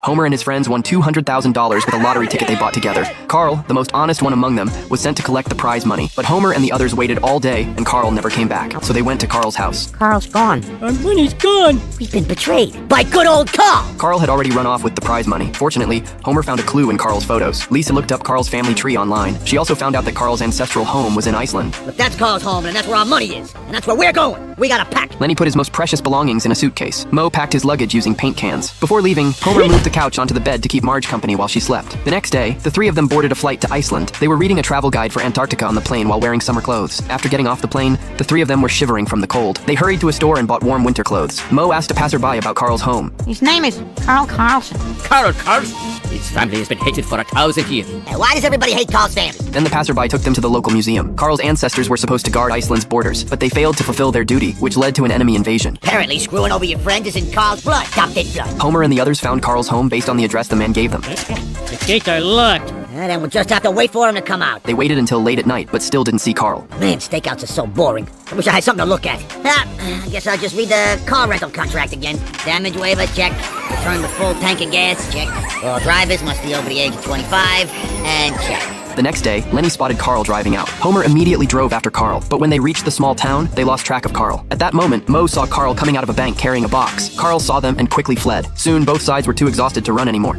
Homer and his friends won $200,000 with a lottery ticket they bought together. Carl, the most honest one among them, was sent to collect the prize money. But Homer and the others waited all day, and Carl never came back. So they went to Carl's house. Carl's gone. Our money's gone. We've been betrayed by good old Carl. Carl had already run off with the prize money. Fortunately, Homer found a clue in Carl's photos. Lisa looked up Carl's family tree online. She also found out that Carl's ancestral home was in Iceland. Look, that's Carl's home, and that's where our money is. And that's where we're going. We got a pack. Lenny put his most precious belongings in a suitcase. Mo packed his luggage using paint cans. Before leaving, Homer moved the couch onto the bed to keep Marge company while she slept. The next day, the three of them boarded a flight to Iceland. They were reading a travel guide for Antarctica on the plane while wearing summer clothes. After getting off the plane, the three of them were shivering from the cold. They hurried to a store and bought warm winter clothes. Mo asked a passerby about Carl's home. His name is Carl Carlson. Carl Carlson? His family has been hated for 1,000 years. Why does everybody hate Carl's family? Then the passerby took them to the local museum. Carl's ancestors were supposed to guard Iceland's borders, but they failed to fulfill their duty, which led to an enemy invasion. Apparently, screwing over your friend is in Carl's blood. Adopted blood. Homer and the others found Carl's home based on the address the man gave them. The gates are locked. Then we'll just have to wait for him to come out. They waited until late at night, but still didn't see Carl. Man, stakeouts are so boring. I wish I had something to look at. I guess I'll just read the car rental contract again. Damage waiver, check. Return the full tank of gas, check. All drivers must be over the age of 25, and check. The next day, Lenny spotted Carl driving out. Homer immediately drove after Carl, but when they reached the small town, they lost track of Carl. At that moment, Mo saw Carl coming out of a bank carrying a box. Carl saw them and quickly fled. Soon, both sides were too exhausted to run anymore.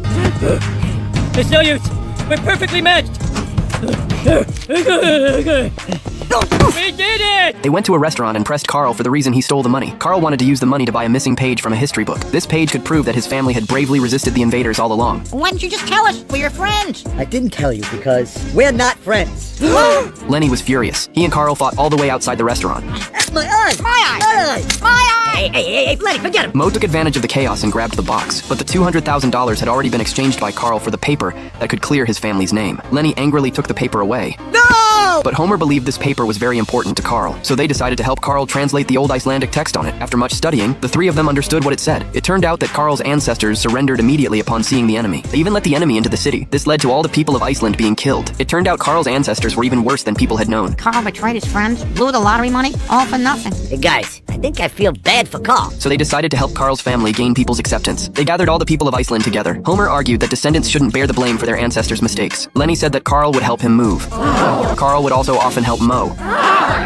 There's no use. We're perfectly matched. We did it! They went to a restaurant and pressed Carl for the reason he stole the money. Carl wanted to use the money to buy a missing page from a history book. This page could prove that his family had bravely resisted the invaders all along. Why didn't you just tell us? We're your friends. I didn't tell you because we're not friends. Lenny was furious. He and Carl fought all the way outside the restaurant. My eyes! My eyes! My eyes! Hey, Lenny, forget him! Mo took advantage of the chaos and grabbed the box, but the $200,000 had already been exchanged by Carl for the paper that could clear his family's name. Lenny angrily took the paper away. No! But Homer believed this paper was very important to Carl, so they decided to help Carl translate the old Icelandic text on it. After much studying, the three of them understood what it said. It turned out that Carl's ancestors surrendered immediately upon seeing the enemy. They even let the enemy into the city. This led to all the people of Iceland being killed. It turned out Carl's ancestors were even worse than people had known. Carl betrayed his friends, blew the lottery money, all for nothing. Hey guys, I think I feel bad for Carl. So they decided to help Carl's family gain people's acceptance. They gathered all the people of Iceland together. Homer argued that descendants shouldn't bear the blame for their ancestors' mistakes. Lenny said that Carl would help him move. Carl would also often help Mo.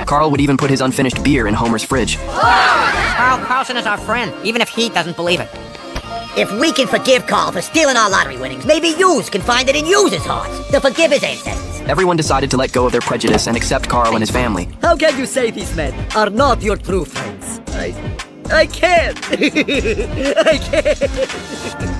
Carl would even put his unfinished beer in Homer's fridge. Carl Carlson is our friend, even if he doesn't believe it. If we can forgive Carl for stealing our lottery winnings, maybe yous can find it in yous' hearts to forgive his ancestors. Everyone decided to let go of their prejudice and accept Carl and his family. How can you say these men are not your true friends? I can't. I can't.